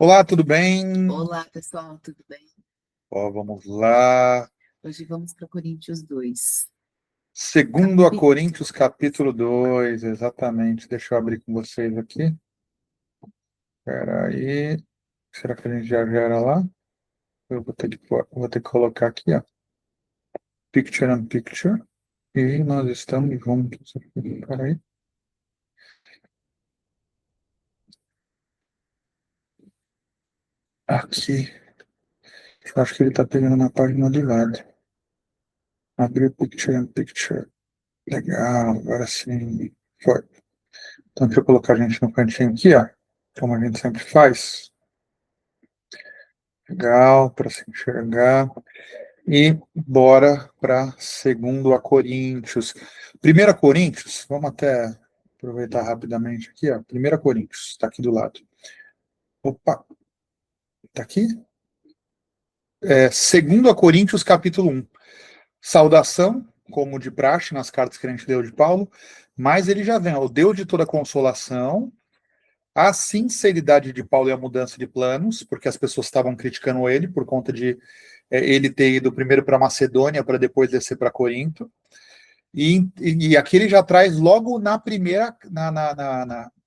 Olá, tudo bem? Olá, pessoal, tudo bem? Ó, vamos lá. Hoje vamos para Coríntios 2. Segundo a Coríntios, capítulo 2, exatamente. Deixa eu abrir com vocês aqui. Espera aí. Será que a gente já era lá? Eu vou ter que colocar aqui, ó. Picture and picture. E nós estamos juntos aqui. Espera aí. Aqui. Eu acho que ele está pegando na página do lado. Abrir picture and picture. Legal, agora sim. Foi. Então, deixa eu colocar a gente no cantinho aqui, ó. Como a gente sempre faz. Legal, para se enxergar. E bora para segundo a Coríntios. Primeira Coríntios, vamos até aproveitar rapidamente aqui, ó. Primeira Coríntios, está aqui do lado. Opa, está aqui? Segundo a Coríntios, capítulo 1. Saudação, como de praxe nas cartas que a gente deu de Paulo, mas ele já vem, ó, o Deus de toda consolação, a sinceridade de Paulo e a mudança de planos, porque as pessoas estavam criticando ele por conta de ele ter ido primeiro para Macedônia para depois descer para Corinto. E aqui ele já traz logo na primeira,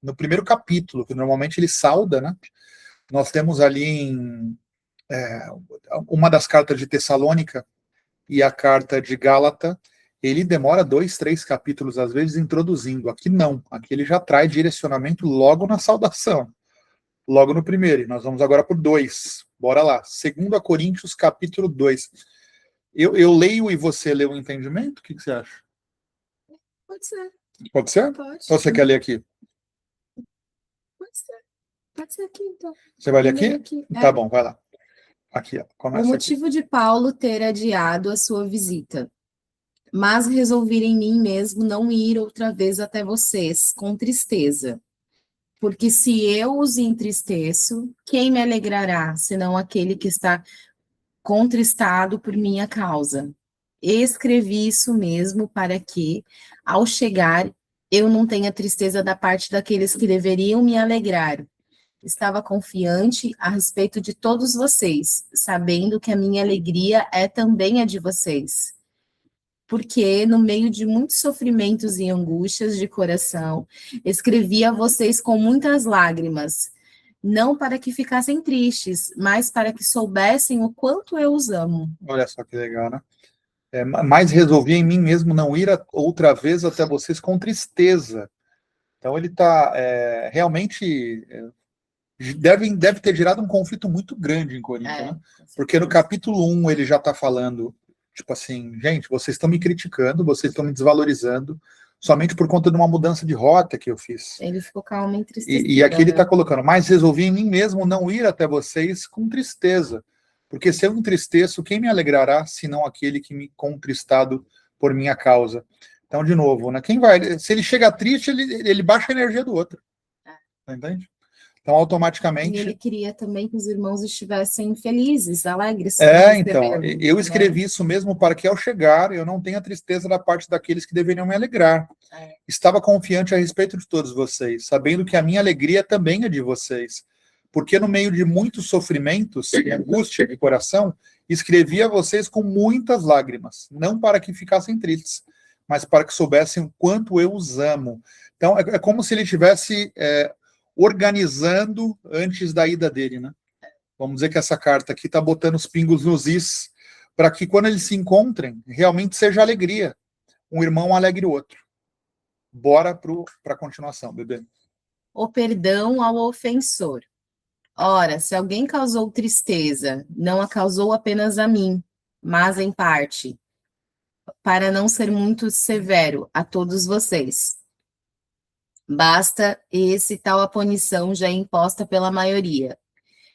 no primeiro capítulo, que normalmente ele sauda, né? Nós temos ali uma das cartas de Tessalônica e a carta de Gálata, ele demora 2, 3 capítulos, às vezes, introduzindo. Aqui não, aqui ele já traz direcionamento logo na saudação, logo no primeiro. E nós vamos agora por 2. Bora lá. 2 Coríntios, capítulo 2. Eu leio e você lê o entendimento? O que você acha? Pode ser, Pode ser? pode. Ou você quer ler aqui? Pode ser. Pode ser aqui, então. Você vai ler Eu leio aqui? aqui. Tá bom, vai lá. Aqui, ó. O Começa aqui. motivo de Paulo ter adiado a sua visita, mas resolvi em mim mesmo não ir outra vez até vocês, com tristeza. Porque se eu os entristeço, quem me alegrará, senão aquele que está contristado por minha causa? Escrevi isso mesmo para que, ao chegar, eu não tenha tristeza da parte daqueles que deveriam me alegrar. Estava confiante a respeito de todos vocês, sabendo que a minha alegria é também a de vocês. Porque, no meio de muitos sofrimentos e angústias de coração, escrevi a vocês com muitas lágrimas, não para que ficassem tristes, mas para que soubessem o quanto eu os amo. Olha só que legal, né? Mas resolvi em mim mesmo não ir outra vez até vocês com tristeza. Então ele está realmente deve ter gerado um conflito muito grande em Corinto, né? Porque no capítulo 1 ele já está falando, tipo assim, gente, vocês estão me criticando, vocês estão me desvalorizando, somente por conta de uma mudança de rota que eu fiz. Ele ficou calmo e entristecido. E aqui ele está colocando, mas resolvi em mim mesmo não ir até vocês com tristeza, porque se eu entristeço, quem me alegrará, senão aquele que me contristado por minha causa? Então, de novo, né? Quem vai? Se ele chega triste, ele baixa a energia do outro. Entende? Então, automaticamente. E ele queria também que os irmãos estivessem felizes, alegres. Então, eu escrevi isso mesmo para que ao chegar eu não tenha tristeza da parte daqueles que deveriam me alegrar. Estava confiante a respeito de todos vocês, sabendo que a minha alegria também é de vocês. Porque no meio de muitos sofrimentos e angústia de coração, escrevi a vocês com muitas lágrimas, não para que ficassem tristes, mas para que soubessem o quanto eu os amo. Então, é como se ele estivesse organizando antes da ida dele, né? Vamos dizer que essa carta aqui está botando os pingos nos is, para que quando eles se encontrem, realmente seja alegria. Um irmão alegre o outro. Bora para a continuação, bebê. O perdão ao ofensor. Ora, se alguém causou tristeza, não a causou apenas a mim, mas em parte, para não ser muito severo a todos vocês. Basta esse tal a punição já imposta pela maioria.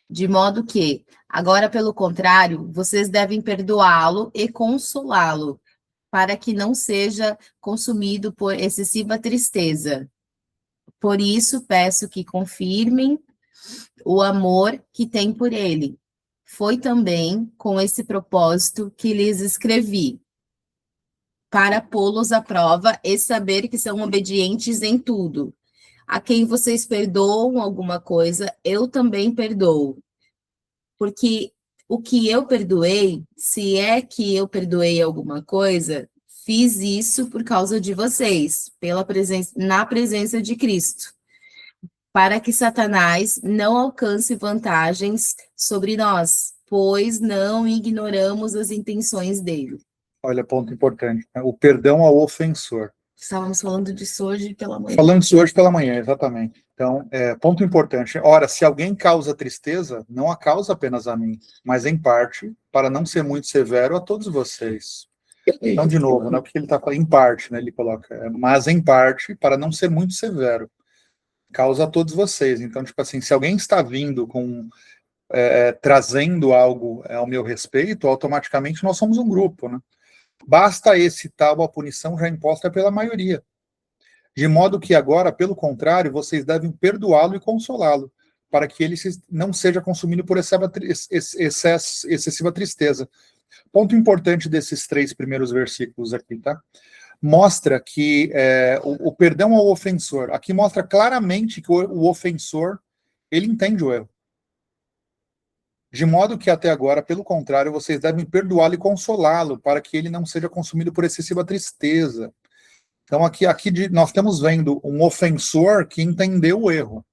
De modo que, agora pelo contrário, vocês devem perdoá-lo e consolá-lo, para que não seja consumido por excessiva tristeza. Por isso, peço que confirmem o amor que tem por ele. Foi também com esse propósito que lhes escrevi, para pô-los à prova e saber que são obedientes em tudo. A quem vocês perdoam alguma coisa, eu também perdoo. Porque o que eu perdoei, se é que eu perdoei alguma coisa, fiz isso por causa de vocês, na presença de Cristo, para que Satanás não alcance vantagens sobre nós, pois não ignoramos as intenções dele. Olha, ponto importante, né? O perdão ao ofensor. Estávamos falando disso hoje pela manhã. Falando disso hoje pela manhã, exatamente. Então, ponto importante. Ora, se alguém causa tristeza, não a causa apenas a mim, mas em parte, para não ser muito severo a todos vocês. Então, de novo, né, porque ele está falando em parte, né, ele coloca, mas em parte, para não ser muito severo, causa a todos vocês. Então, tipo assim, se alguém está vindo com, trazendo algo ao meu respeito, automaticamente nós somos um grupo, né? Basta esse tal a punição já imposta pela maioria. De modo que agora, pelo contrário, vocês devem perdoá-lo e consolá-lo, para que ele não seja consumido por excessiva tristeza. Ponto importante desses 3 primeiros versículos aqui, tá? Mostra que o perdão ao ofensor, aqui mostra claramente que o ofensor, ele entende o erro. De modo que até agora, pelo contrário, vocês devem perdoá-lo e consolá-lo, para que ele não seja consumido por excessiva tristeza. Então, aqui nós estamos vendo um ofensor que entendeu o erro.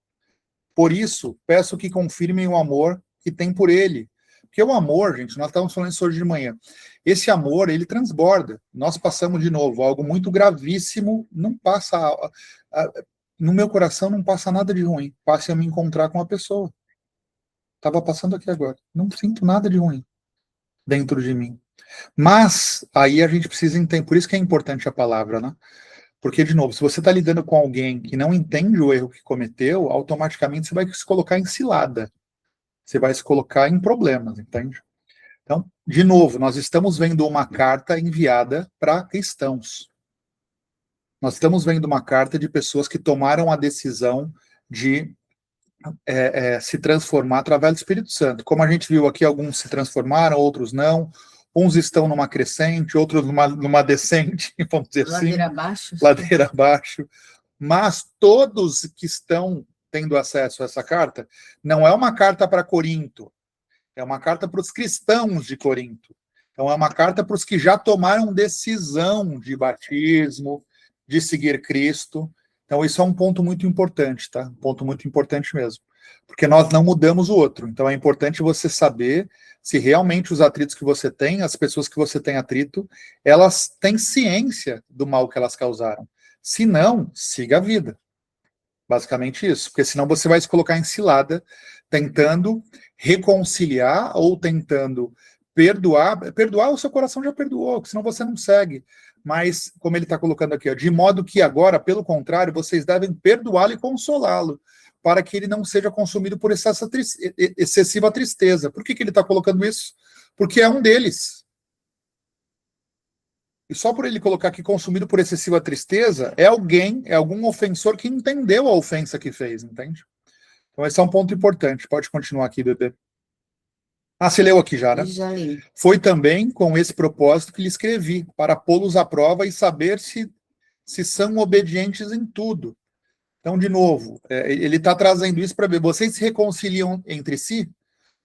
Por isso, peço que confirmem o amor que tem por ele. Porque o amor, gente, nós estávamos falando isso hoje de manhã, esse amor, ele transborda. Nós passamos de novo, algo muito gravíssimo, não passa, no meu coração não passa nada de ruim, passe a me encontrar com uma pessoa. Estava passando aqui agora, não sinto nada de ruim dentro de mim. Mas, aí a gente precisa entender, por isso que é importante a palavra, né? Porque, de novo, se você está lidando com alguém que não entende o erro que cometeu, automaticamente você vai se colocar em cilada. Você vai se colocar em problemas, entende? Então, de novo, nós estamos vendo uma carta enviada para cristãos. Nós estamos vendo uma carta de pessoas que tomaram a decisão de se transformar através do Espírito Santo. Como a gente viu aqui, alguns se transformaram, outros não. Uns estão numa crescente, outros numa descente, vamos dizer assim. Ladeira abaixo. Ladeira abaixo. Mas todos que estão tendo acesso a essa carta, não é uma carta para Corinto, é uma carta para os cristãos de Corinto. Então, é uma carta para os que já tomaram decisão de batismo, de seguir Cristo. Então, isso é um ponto muito importante, tá? Um ponto muito importante mesmo. Porque nós não mudamos o outro. Então, é importante você saber se realmente os atritos que você tem, as pessoas que você tem atrito, elas têm ciência do mal que elas causaram. Se não, siga a vida. Basicamente isso. Porque senão você vai se colocar em cilada, tentando reconciliar ou tentando perdoar. Perdoar, o seu coração já perdoou, senão você não segue. Mas, como ele está colocando aqui, ó, de modo que agora, pelo contrário, vocês devem perdoá-lo e consolá-lo, para que ele não seja consumido por excessiva tristeza. Por que ele está colocando isso? Porque é um deles. E só por ele colocar aqui consumido por excessiva tristeza, é algum ofensor que entendeu a ofensa que fez, entende? Então esse é um ponto importante. Pode continuar aqui, bebê. Ah, você leu aqui já, né? Já li. Foi também com esse propósito que lhe escrevi, para pô-los à prova e saber se são obedientes em tudo. Então, de novo, ele está trazendo isso para ver. Vocês se reconciliam entre si?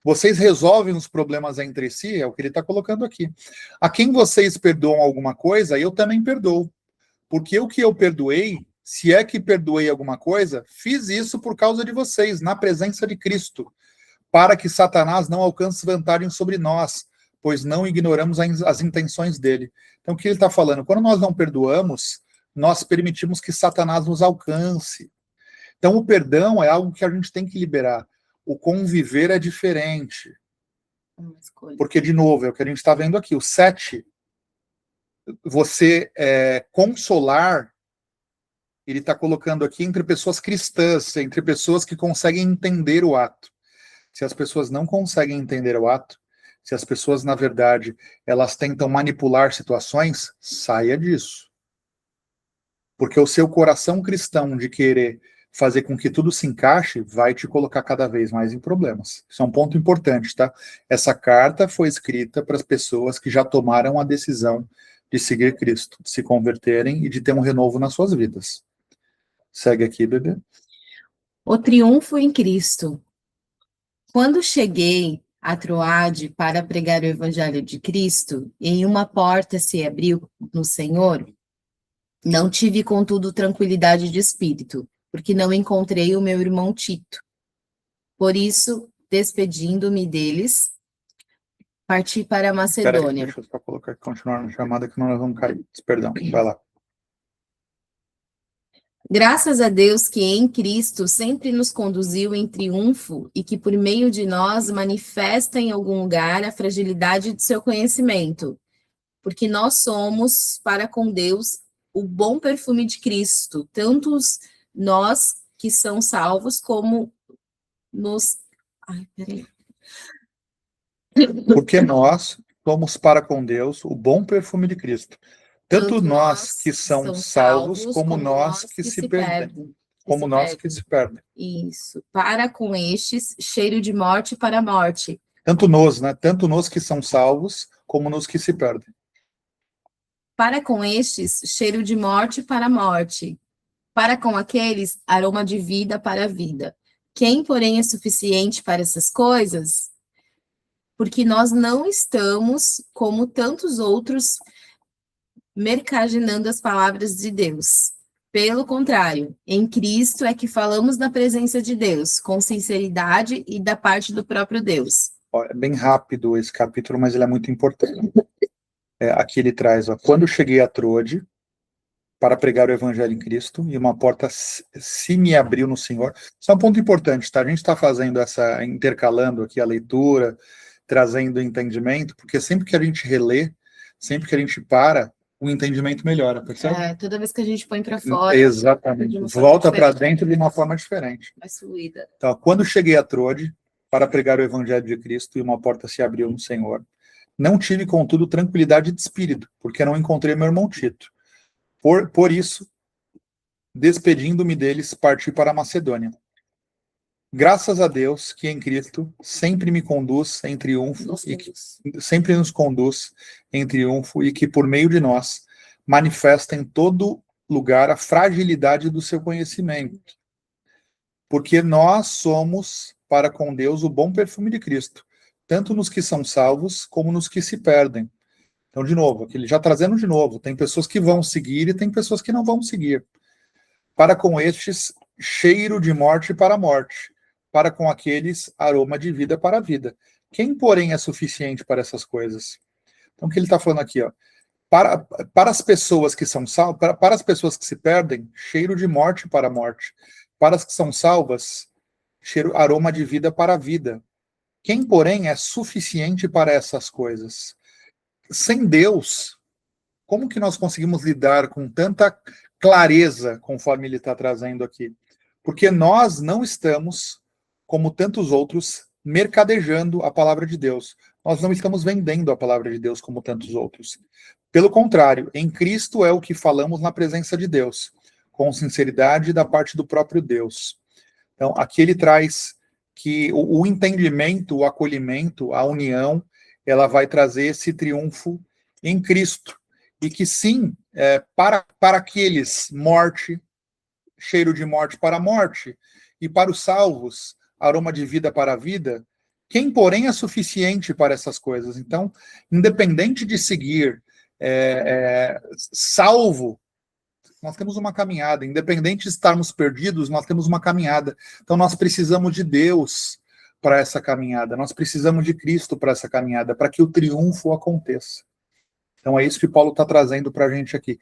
Vocês resolvem os problemas entre si? É o que ele está colocando aqui. A quem vocês perdoam alguma coisa, eu também perdoo. Porque o que eu perdoei, se é que perdoei alguma coisa, fiz isso por causa de vocês, na presença de Cristo, para que Satanás não alcance vantagem sobre nós, pois não ignoramos as intenções dele. Então, o que ele está falando? Quando nós não perdoamos, nós permitimos que Satanás nos alcance. Então, o perdão é algo que a gente tem que liberar. O conviver é diferente. Porque, de novo, é o que a gente está vendo aqui. O 7, você consolar, ele está colocando aqui entre pessoas cristãs, entre pessoas que conseguem entender o ato. Se as pessoas não conseguem entender o ato, se as pessoas, na verdade, elas tentam manipular situações, saia disso. Porque o seu coração cristão de querer fazer com que tudo se encaixe, vai te colocar cada vez mais em problemas. Isso é um ponto importante, tá? Essa carta foi escrita para as pessoas que já tomaram a decisão de seguir Cristo, de se converterem e de ter um renovo nas suas vidas. Segue aqui, bebê. O triunfo em Cristo. Quando cheguei a Troade para pregar o Evangelho de Cristo, e uma porta se abriu no Senhor, não tive, contudo, tranquilidade de espírito, porque não encontrei o meu irmão Tito. por isso, despedindo-me deles, parti para a Macedônia. Deixa eu só colocar, continuar na chamada, que nós vamos cair. Perdão, vai lá. Graças a Deus que em Cristo sempre nos conduziu em triunfo e que por meio de nós manifesta em algum lugar a fragilidade de seu conhecimento, porque nós somos para com Deus o bom perfume de Cristo, tanto nós que são salvos como nos... Ai, peraí. Porque nós somos para com Deus o bom perfume de Cristo. Tanto nós que são salvos, como nós que se perdem. Como nós que se perdem. Isso. Para com estes, cheiro de morte para a morte. Tanto nós, né? Tanto nós que são salvos, como nos que se perdem. Para com estes, cheiro de morte para a morte. Para com aqueles, aroma de vida para a vida. Quem, porém, é suficiente para essas coisas? Porque nós não estamos, como tantos outros, mercaginando as palavras de Deus. Pelo contrário, em Cristo é que falamos na presença de Deus, com sinceridade e da parte do próprio Deus. É bem rápido esse capítulo, mas ele é muito importante. Aqui ele traz, quando cheguei a Troade para pregar o evangelho em Cristo, e uma porta se me abriu no Senhor. Isso é um ponto importante, tá? A gente está fazendo intercalando aqui a leitura, trazendo entendimento, porque sempre que a gente relê, sempre que a gente para, o entendimento melhora, percebe? Toda vez que a gente põe para fora. Exatamente. Volta para dentro de uma forma diferente. Mais fluida. Então, quando cheguei a Troade para pregar o evangelho de Cristo e uma porta se abriu no Senhor, não tive, contudo, tranquilidade de espírito, porque não encontrei meu irmão Tito. Por isso, despedindo-me deles, parti para a Macedônia. Graças a Deus que em Cristo sempre me conduz em triunfo e que sempre nos conduz em triunfo e que por meio de nós manifesta em todo lugar a fragilidade do seu conhecimento. Porque nós somos para com Deus o bom perfume de Cristo, tanto nos que são salvos como nos que se perdem. Então, de novo, aqui ele já trazendo de novo, tem pessoas que vão seguir e tem pessoas que não vão seguir. Para com estes, cheiro de morte para a morte, para com aqueles, aroma de vida para a vida. Quem, porém, é suficiente para essas coisas? Então, o que ele está falando aqui? Para as pessoas que são salvas, para as pessoas que se perdem, cheiro de morte para a morte. Para as que são salvas, aroma de vida para a vida. Quem, porém, é suficiente para essas coisas? Sem Deus, como que nós conseguimos lidar com tanta clareza, conforme ele está trazendo aqui? Porque nós não estamos, como tantos outros, mercadejando a palavra de Deus. Nós não estamos vendendo a palavra de Deus como tantos outros. Pelo contrário, em Cristo é o que falamos na presença de Deus, com sinceridade da parte do próprio Deus. Então, aqui ele traz que o entendimento, o acolhimento, a união, ela vai trazer esse triunfo em Cristo. E que sim, para aqueles, morte, cheiro de morte para a morte, e para os salvos, aroma de vida para a vida, quem, porém, é suficiente para essas coisas? Então, independente de seguir salvo, nós temos uma caminhada. Independente de estarmos perdidos, nós temos uma caminhada. Então, nós precisamos de Deus para essa caminhada. Nós precisamos de Cristo para essa caminhada, para que o triunfo aconteça. Então, é isso que Paulo está trazendo para a gente aqui.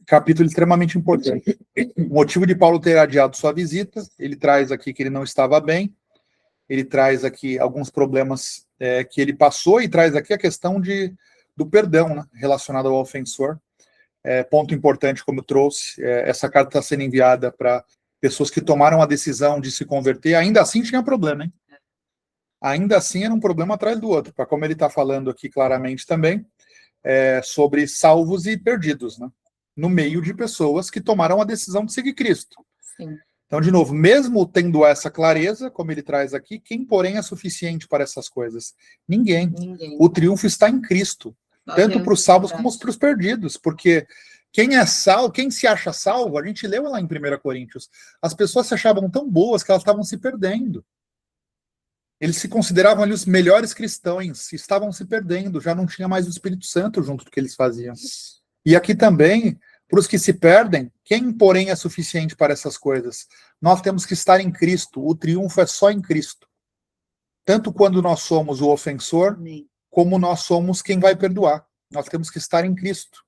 Capítulo extremamente importante. O motivo de Paulo ter adiado sua visita, ele traz aqui que ele não estava bem, ele traz aqui alguns problemas que ele passou e traz aqui a questão do perdão, né, relacionado ao ofensor. Ponto importante, como eu trouxe, essa carta está sendo enviada para pessoas que tomaram a decisão de se converter, ainda assim tinha problema, hein? Ainda assim era um problema atrás do outro, para como ele está falando aqui claramente também, sobre salvos e perdidos, né? No meio de pessoas que tomaram a decisão de seguir Cristo. Sim. Então, de novo, mesmo tendo essa clareza, como ele traz aqui, quem, porém, é suficiente para essas coisas? Ninguém. O triunfo está em Cristo, tanto para os salvos como para os perdidos, porque Quem é salvo, quem se acha salvo, a gente leu lá em 1 Coríntios, as pessoas se achavam tão boas que elas estavam se perdendo. Eles se consideravam ali os melhores cristãos, estavam se perdendo, já não tinha mais o Espírito Santo junto do que eles faziam. E aqui também, para os que se perdem, quem, porém, é suficiente para essas coisas? Nós temos que estar em Cristo, o triunfo é só em Cristo. Tanto quando nós somos o ofensor, como nós somos quem vai perdoar. Nós temos que estar em Cristo.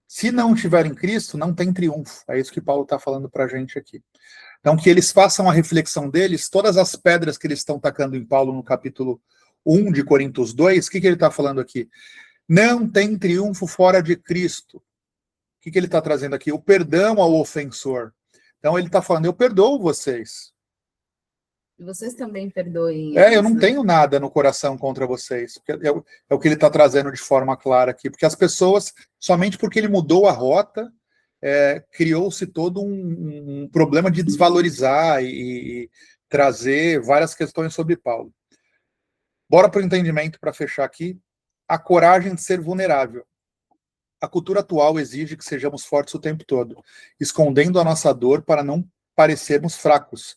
Se não estiver em Cristo, não tem triunfo. É isso que Paulo está falando para a gente aqui. Então, que eles façam a reflexão deles, todas as pedras que eles estão tacando em Paulo no capítulo 1 de Coríntios 2, o que ele está falando aqui? Não tem triunfo fora de Cristo. O que ele está trazendo aqui? O perdão ao ofensor. Então, ele está falando, eu perdoo vocês. E vocês também perdoem. Eu não tenho nada no coração contra vocês. É o que ele está trazendo de forma clara aqui. Porque as pessoas, somente porque ele mudou a rota, criou-se todo um problema de desvalorizar e trazer várias questões sobre Paulo. Bora para o entendimento, para fechar aqui. A coragem de ser vulnerável. A cultura atual exige que sejamos fortes o tempo todo, escondendo a nossa dor para não parecermos fracos.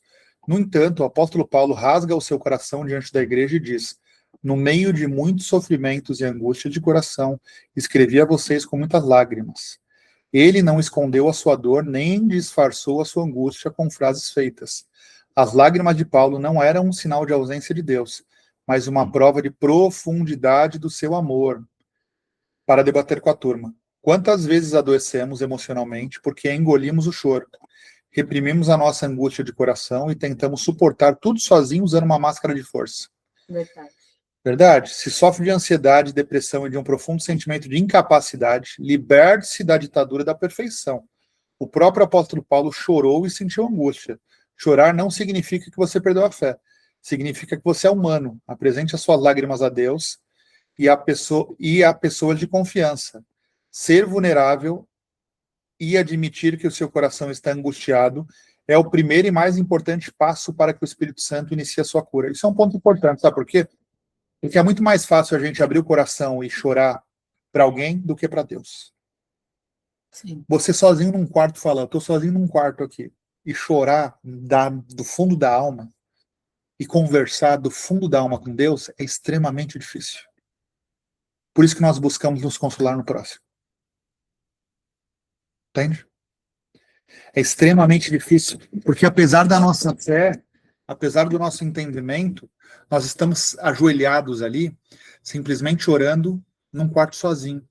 No entanto, o apóstolo Paulo rasga o seu coração diante da igreja e diz: no meio de muitos sofrimentos e angústia de coração, escrevi a vocês com muitas lágrimas. Ele não escondeu a sua dor, nem disfarçou a sua angústia com frases feitas. As lágrimas de Paulo não eram um sinal de ausência de Deus, mas uma prova de profundidade do seu amor. Para debater com a turma. Quantas vezes adoecemos emocionalmente porque engolimos o choro? Reprimimos a nossa angústia de coração e tentamos suportar tudo sozinhos usando uma máscara de força. Verdade? Se sofre de ansiedade, depressão e de um profundo sentimento de incapacidade, liberte-se da ditadura da perfeição. O próprio apóstolo Paulo chorou e sentiu angústia. Chorar não significa que você perdeu a fé. Significa que você é humano. Apresente as suas lágrimas a Deus e a pessoa de confiança. Ser vulnerável e admitir que o seu coração está angustiado é o primeiro e mais importante passo para que o Espírito Santo inicie a sua cura. Isso é um ponto importante, sabe por quê? Porque é muito mais fácil a gente abrir o coração e chorar para alguém do que para Deus. Sim. Você sozinho num quarto falar, eu estou sozinho num quarto aqui, e chorar do fundo da alma e conversar do fundo da alma com Deus é extremamente difícil. Por isso que nós buscamos nos consolar no próximo. Entende? É extremamente difícil, porque apesar da nossa fé, apesar do nosso entendimento, nós estamos ajoelhados ali, simplesmente orando num quarto sozinho.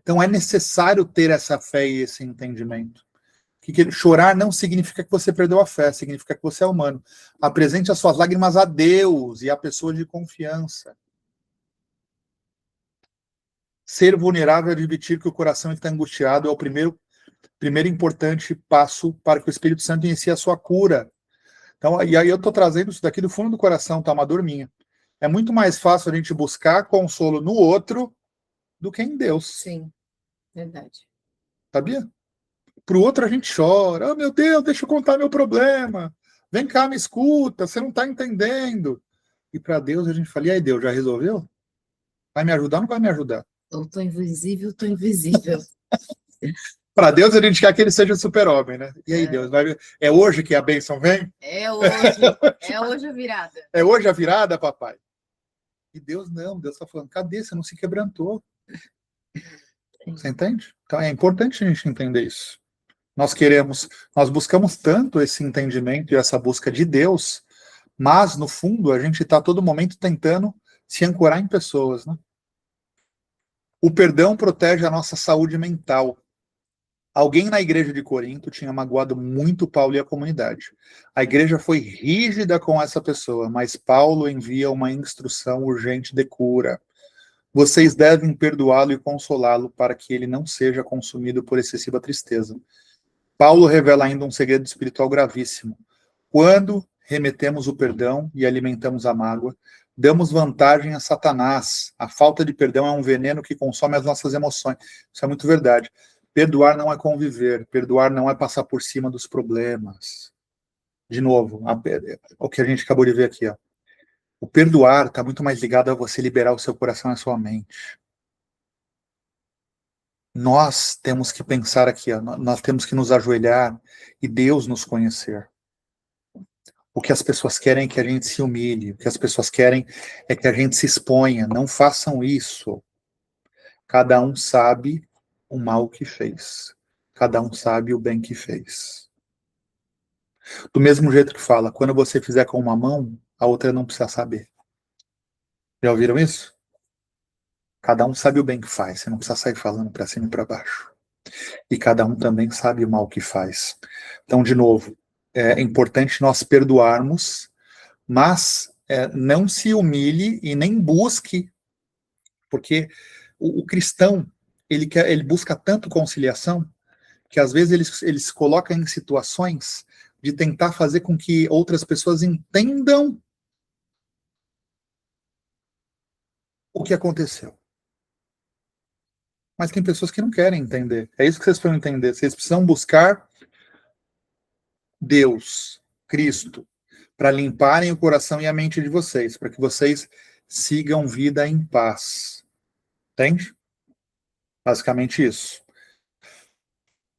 Então é necessário ter essa fé e esse entendimento. Que chorar não significa que você perdeu a fé, significa que você é humano. Apresente as suas lágrimas a Deus e a pessoa de confiança. Ser vulnerável e admitir que o coração está angustiado é o primeiro importante passo para que o Espírito Santo inicie a sua cura. Então, e aí eu estou trazendo isso daqui do fundo do coração, tá? Uma dor minha. É muito mais fácil a gente buscar consolo no outro do que em Deus. Sim, verdade. Sabia? Para o outro a gente chora. Oh, meu Deus, deixa eu contar meu problema. Vem cá, me escuta, você não está entendendo. E para Deus a gente fala, e aí Deus, já resolveu? Vai me ajudar ou não vai me ajudar? Eu tô invisível, tô invisível. Para Deus a gente quer que ele seja o super-homem, né? E aí Deus, é hoje que a bênção vem? É hoje a virada. É hoje a virada, papai? E Deus não, Deus está falando, cadê? Você não se quebrantou. Você entende? Então é importante a gente entender isso. Nós buscamos tanto esse entendimento e essa busca de Deus, mas, no fundo, a gente está a todo momento tentando se ancorar em pessoas, né? O perdão protege a nossa saúde mental. Alguém na igreja de Corinto tinha magoado muito Paulo e a comunidade. A igreja foi rígida com essa pessoa, mas Paulo envia uma instrução urgente de cura. Vocês devem perdoá-lo e consolá-lo para que ele não seja consumido por excessiva tristeza. Paulo revela ainda um segredo espiritual gravíssimo. Quando remetemos o perdão e alimentamos a mágoa, damos vantagem a Satanás. A falta de perdão é um veneno que consome as nossas emoções. Isso é muito verdade. Perdoar não é conviver. Perdoar não é passar por cima dos problemas. De novo, o que a gente acabou de ver aqui. Ó. O perdoar está muito mais ligado a você liberar o seu coração e a sua mente. Nós temos que pensar aqui, ó, nós temos que nos ajoelhar e Deus nos conhecer. O que as pessoas querem é que a gente se humilhe, o que as pessoas querem é que a gente se exponha. Não façam isso. Cada um sabe o mal que fez. Cada um sabe o bem que fez. Do mesmo jeito que fala, quando você fizer com uma mão, a outra não precisa saber. Já ouviram isso? Cada um sabe o bem que faz, você não precisa sair falando para cima e para baixo. E cada um também sabe o mal que faz. Então, de novo, é importante nós perdoarmos, mas não se humilhe e nem busque, porque o cristão, ele busca tanto conciliação, que às vezes ele se coloca em situações de tentar fazer com que outras pessoas entendam o que aconteceu. Mas tem pessoas que não querem entender. É isso que vocês precisam entender. Vocês precisam buscar Deus, Cristo, para limparem o coração e a mente de vocês, para que vocês sigam vida em paz. Entende? Basicamente isso.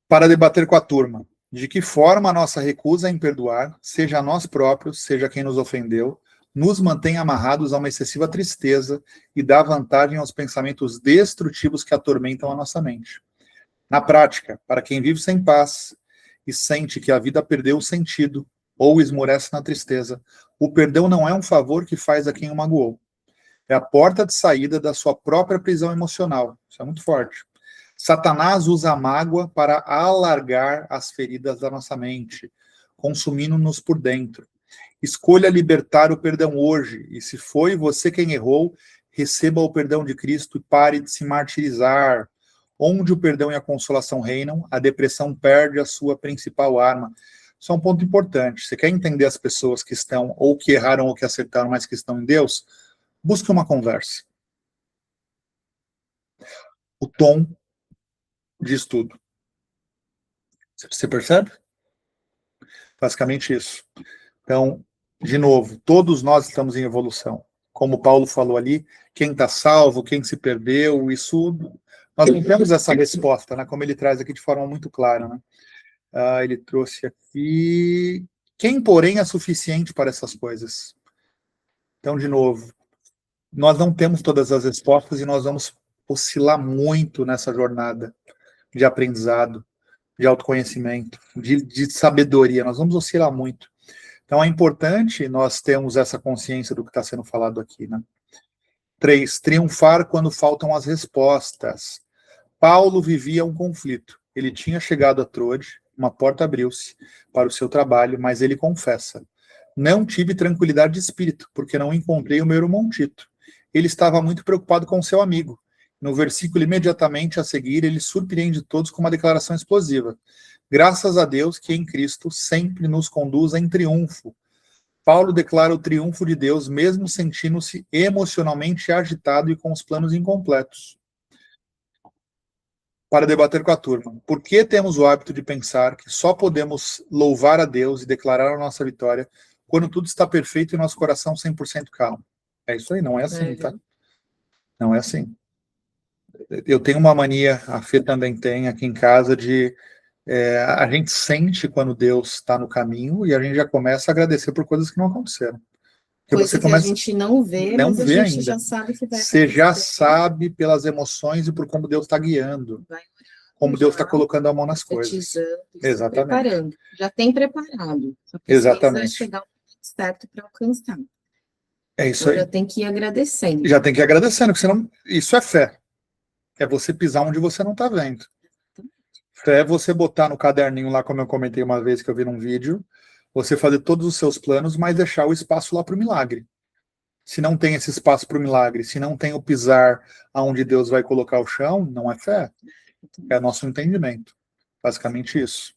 Para debater com a turma, de que forma a nossa recusa em perdoar, seja a nós próprios, seja quem nos ofendeu, nos mantém amarrados a uma excessiva tristeza e dá vantagem aos pensamentos destrutivos que atormentam a nossa mente. Na prática, para quem vive sem paz e sente que a vida perdeu o sentido ou esmorece na tristeza, o perdão não é um favor que faz a quem o magoou. É a porta de saída da sua própria prisão emocional. Isso é muito forte. Satanás usa a mágoa para alargar as feridas da nossa mente, consumindo-nos por dentro. Escolha libertar o perdão hoje, e se foi você quem errou, receba o perdão de Cristo e pare de se martirizar. Onde o perdão e a consolação reinam, a depressão perde a sua principal arma. Isso é um ponto importante. Você quer entender as pessoas que estão, ou que erraram ou que acertaram, mas que estão em Deus? Busque uma conversa. O tom diz tudo. Você percebe? Basicamente isso. Então, de novo, todos nós estamos em evolução. Como Paulo falou ali, quem está salvo, quem se perdeu, isso... Nós não temos essa resposta, né? Como ele traz aqui de forma muito clara, né? Ele trouxe aqui... Quem, porém, é suficiente para essas coisas? Então, de novo, nós não temos todas as respostas e nós vamos oscilar muito nessa jornada de aprendizado, de autoconhecimento, de sabedoria. Nós vamos oscilar muito. Então, é importante nós termos essa consciência do que está sendo falado aqui, né? 3. Triunfar quando faltam as respostas. Paulo vivia um conflito. Ele tinha chegado a Troade, uma porta abriu-se para o seu trabalho, mas ele confessa: não tive tranquilidade de espírito, porque não encontrei o meu irmão Tito. Ele estava muito preocupado com seu amigo. No versículo imediatamente a seguir, ele surpreende todos com uma declaração explosiva: graças a Deus que em Cristo sempre nos conduz em triunfo. Paulo declara o triunfo de Deus, mesmo sentindo-se emocionalmente agitado e com os planos incompletos. Para debater com a turma, por que temos o hábito de pensar que só podemos louvar a Deus e declarar a nossa vitória quando tudo está perfeito e nosso coração 100% calmo? É isso aí, não é assim, tá? Não é assim. Eu tenho uma mania, a Fê também tem aqui em casa, de a gente sente quando Deus está no caminho e a gente já começa a agradecer por coisas que não aconteceram. Coisa você começa, que a gente não vê, mas a gente ainda. Já sabe que vai acontecer. Você já sabe pelas emoções e por como Deus está guiando. Como Deus está colocando a mão nas coisas. Exatamente. Preparando. Já tem preparado. Só exatamente. Chegar o momento certo para alcançar. É isso aí. Já tem que ir agradecendo. Já tem que ir agradecendo, porque senão isso é fé. É você pisar onde você não está vendo. Fé é você botar no caderninho lá, como eu comentei uma vez que eu vi num vídeo, você fazer todos os seus planos, mas deixar o espaço lá para o milagre. Se não tem esse espaço para o milagre, se não tem o pisar aonde Deus vai colocar o chão, não é fé. É nosso entendimento. Basicamente isso.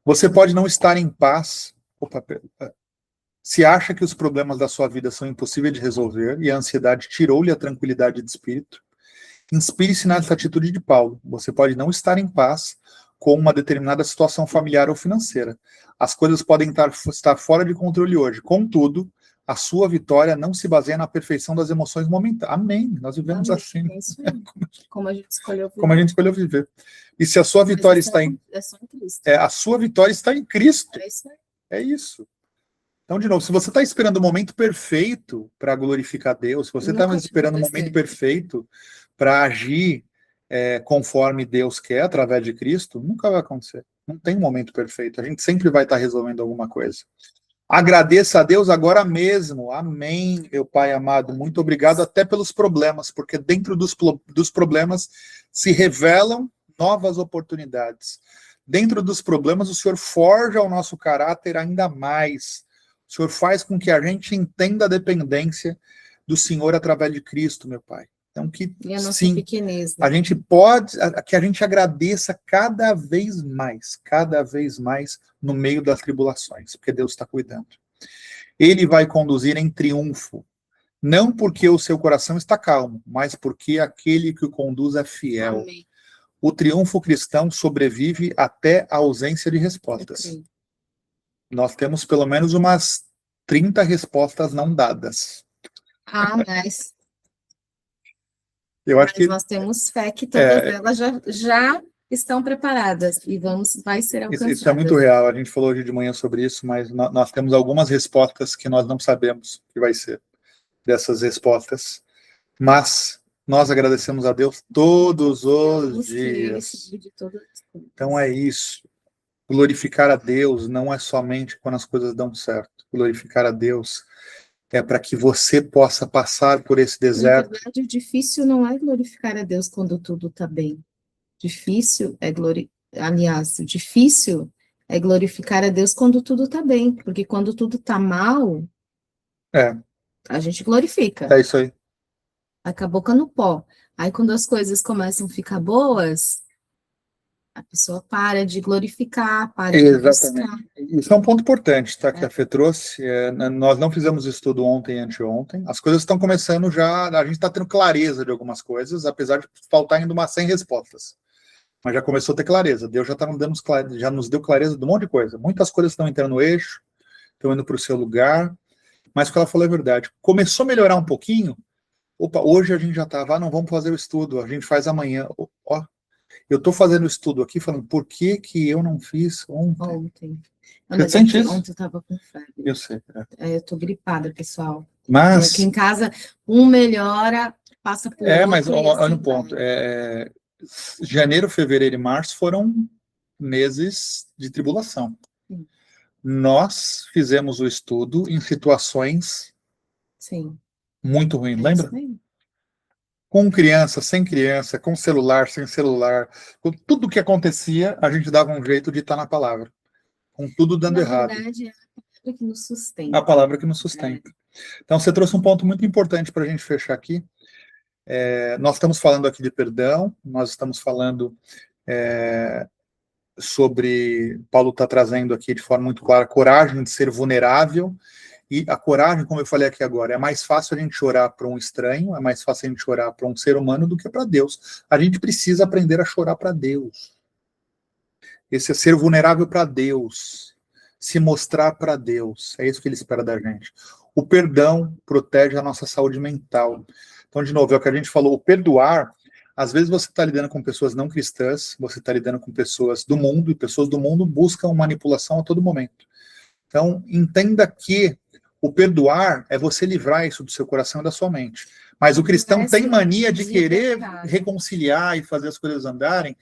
Você pode não estar em paz. Se acha que os problemas da sua vida são impossíveis de resolver e a ansiedade tirou-lhe a tranquilidade de espírito, inspire-se nessa atitude de Paulo. Você pode não estar em paz com uma determinada situação familiar ou financeira. As coisas podem estar fora de controle hoje. Contudo, A sua vitória não se baseia na perfeição das emoções momentâneas. Amém. Nós vivemos assim. É isso aí. Como a gente escolheu viver. Como a gente escolheu viver. E se a sua vitória está em... É só em Cristo. a sua vitória está em Cristo. É isso aí. É isso. Então, de novo, se você está esperando o momento perfeito para glorificar Deus, se você está esperando o momento perfeito para agir conforme Deus quer, através de Cristo, nunca vai acontecer. Não tem um momento perfeito. A gente sempre vai estar resolvendo alguma coisa. Agradeça a Deus agora mesmo. Amém, meu Pai amado. Muito obrigado até pelos problemas, porque dentro dos problemas se revelam novas oportunidades. Dentro dos problemas, o Senhor forja o nosso caráter ainda mais. O Senhor faz com que a gente entenda a dependência do Senhor através de Cristo, meu Pai. Então, que e a nossa sim, pequenez, a gente que a gente agradeça cada vez mais no meio das tribulações, porque Deus está cuidando. Ele vai conduzir em triunfo, não porque o seu coração está calmo, mas porque aquele que o conduz é fiel. Amém. O triunfo cristão sobrevive até a ausência de respostas. Nós temos pelo menos umas 30 respostas não dadas. Mas Eu acho que nós temos fé que todas elas já estão preparadas e vai ser alcançadas. Isso é muito real. A gente falou hoje de manhã sobre isso, mas nós temos algumas respostas que nós não sabemos o que vai ser dessas respostas. Mas nós agradecemos a Deus todos os dias. Então é isso. Glorificar a Deus não é somente quando as coisas dão certo. Glorificar a Deus é para que você possa passar por esse deserto. Na verdade, o difícil não é glorificar a Deus quando tudo está bem. Difícil é aliás, o difícil é glorificar a Deus quando tudo está bem, porque quando tudo está mal, a gente glorifica. É isso aí. A boca no pó. Aí quando as coisas começam a ficar boas, a pessoa para de glorificar, para de buscar. Isso é um ponto importante, tá? Que a Fê trouxe. Nós não fizemos estudo ontem e anteontem. As coisas estão começando já. A gente está tendo clareza de algumas coisas, apesar de faltar ainda umas 100 respostas. Mas já começou a ter clareza. Deus já nos deu clareza de um monte de coisa. Muitas coisas estão entrando no eixo, estão indo para o seu lugar. Mas o que ela falou é verdade. Começou a melhorar um pouquinho. Opa, hoje a gente já estava, não vamos fazer o estudo, a gente faz amanhã. Ó, eu estou fazendo o estudo aqui, falando, por que eu não fiz ontem? Você sente isso? Ontem eu estava com febre. Eu sei. Eu estou gripada, pessoal. Mas... Aqui em casa, um melhora, passa por outro. Mas olha um ponto. Janeiro, fevereiro e março foram meses de tribulação. Sim. Nós fizemos o estudo em situações muito ruins, lembra? Com criança, sem criança, com celular, sem celular, com tudo que acontecia, a gente dava um jeito de estar na palavra, com tudo dando errado. Na verdade, é a palavra que nos sustenta. A palavra que nos sustenta. Então, você trouxe um ponto muito importante para a gente fechar aqui. Nós estamos falando aqui de perdão, nós estamos falando sobre, Paulo está trazendo aqui de forma muito clara, coragem de ser vulnerável. E a coragem, como eu falei aqui agora, é mais fácil a gente chorar para um estranho, é mais fácil a gente chorar para um ser humano do que para Deus. A gente precisa aprender a chorar para Deus. Esse é ser vulnerável para Deus, se mostrar para Deus. É isso que ele espera da gente. O perdão protege a nossa saúde mental. Então, de novo, é o que a gente falou, o perdoar, às vezes você está lidando com pessoas não cristãs, você está lidando com pessoas do mundo, e pessoas do mundo buscam manipulação a todo momento. Então, entenda que o perdoar é você livrar isso do seu coração e da sua mente. Mas o cristão tem mania de querer reconciliar e fazer as coisas andarem.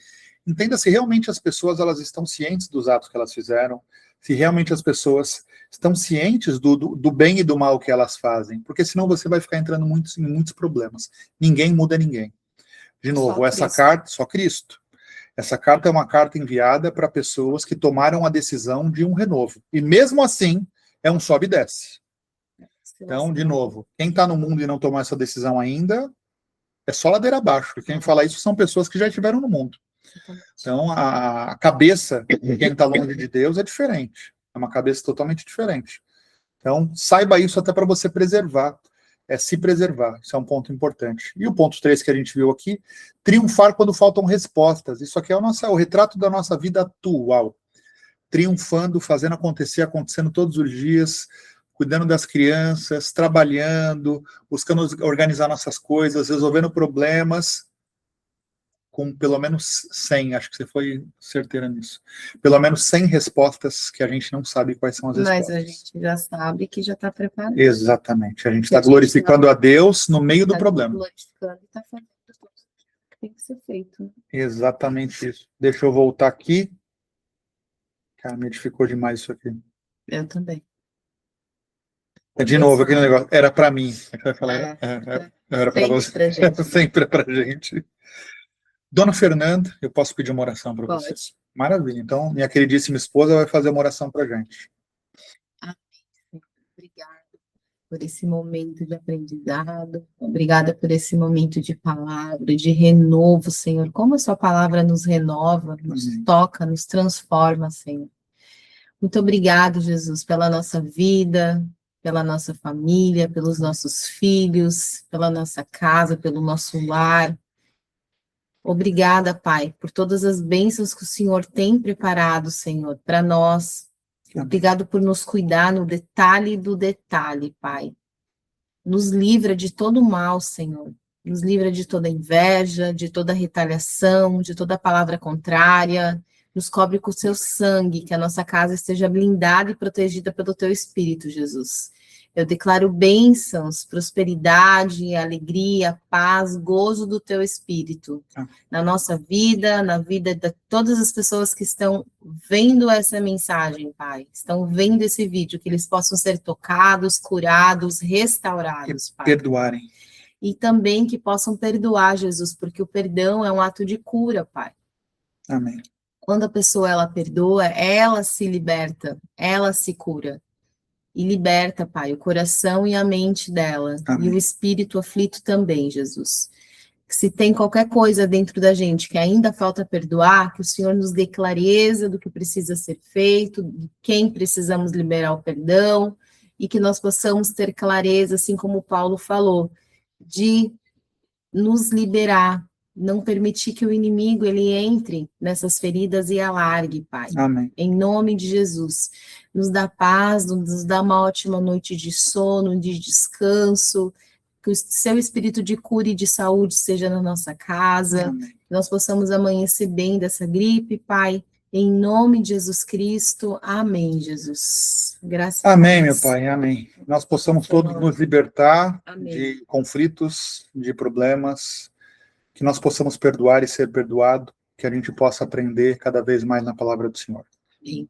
Entenda se realmente as pessoas elas estão cientes dos atos que elas fizeram, se realmente as pessoas estão cientes do bem e do mal que elas fazem, porque senão você vai ficar entrando em muitos problemas. Ninguém muda ninguém. De novo, essa carta, só Cristo. Essa carta é uma carta enviada para pessoas que tomaram a decisão de um renovo. E mesmo assim, é um sobe e desce. Então, de novo, quem está no mundo e não tomou essa decisão ainda, é só ladeira abaixo. E quem fala isso são pessoas que já estiveram no mundo. Então, a cabeça de quem está longe de Deus é diferente. É uma cabeça totalmente diferente. Então, saiba isso até para você preservar. Se preservar. Isso é um ponto importante. E o ponto 3 que a gente viu aqui, triunfar quando faltam respostas. Isso aqui é o retrato da nossa vida atual. Triunfando, fazendo acontecer, acontecendo todos os dias, cuidando das crianças, trabalhando, buscando organizar nossas coisas, resolvendo problemas, com pelo menos 100, acho que você foi certeira nisso, pelo menos 100 respostas que a gente não sabe quais são as respostas. Mas a gente já sabe que já está preparado. Exatamente, a gente está glorificando a Deus no meio do problema. Glorificando e está fazendo tudo que tem que ser feito. Exatamente isso. Deixa eu voltar aqui. Cara, me edificou demais isso aqui. Eu também. De novo, aquele negócio, era para mim. A gente vai falar, era para você. Pra gente. Sempre para gente. Dona Fernanda, eu posso pedir uma oração para você? Pode. Maravilha. Então, minha queridíssima esposa vai fazer uma oração para a gente. Amém. Obrigada por esse momento de aprendizado. Obrigada por esse momento de palavra, de renovo, Senhor. Como a sua palavra nos renova, nos toca, nos transforma, Senhor. Muito obrigado, Jesus, pela nossa vida, pela nossa família, pelos nossos filhos, pela nossa casa, pelo nosso lar. Obrigada, Pai, por todas as bênçãos que o Senhor tem preparado, Senhor, para nós. Obrigado por nos cuidar no detalhe do detalhe, Pai. Nos livra de todo mal, Senhor. Nos livra de toda inveja, de toda retaliação, de toda palavra contrária. Nos cobre com o seu sangue, que a nossa casa esteja blindada e protegida pelo teu Espírito, Jesus. Eu declaro bênçãos, prosperidade, alegria, paz, gozo do teu Espírito na nossa vida, na vida de todas as pessoas que estão vendo essa mensagem, Pai, estão vendo esse vídeo, que eles possam ser tocados, curados, restaurados, Pai. Perdoarem. E também que possam perdoar, Jesus, porque o perdão é um ato de cura, Pai. Amém. Quando a pessoa, ela perdoa, ela se liberta, ela se cura. E liberta, Pai, o coração e a mente dela. Amém. E o espírito aflito também, Jesus. Se tem qualquer coisa dentro da gente que ainda falta perdoar, que o Senhor nos dê clareza do que precisa ser feito, de quem precisamos liberar o perdão, e que nós possamos ter clareza, assim como Paulo falou, de nos liberar, não permitir que o inimigo ele entre nessas feridas e alargue, Pai. Amém. Em nome de Jesus. Nos dá paz, nos dá uma ótima noite de sono, de descanso, que o seu espírito de cura e de saúde seja na nossa casa, Amém. que nós possamos amanhecer bem dessa gripe, Pai. Em nome de Jesus Cristo. Amém, Jesus. Graças a Deus. Amém, meu Pai, amém. Nós possamos todos nos libertar de conflitos, de problemas, que nós possamos perdoar e ser perdoado, que a gente possa aprender cada vez mais na palavra do Senhor. Amém.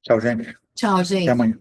Tchau, gente. Tchau, gente. Até amanhã.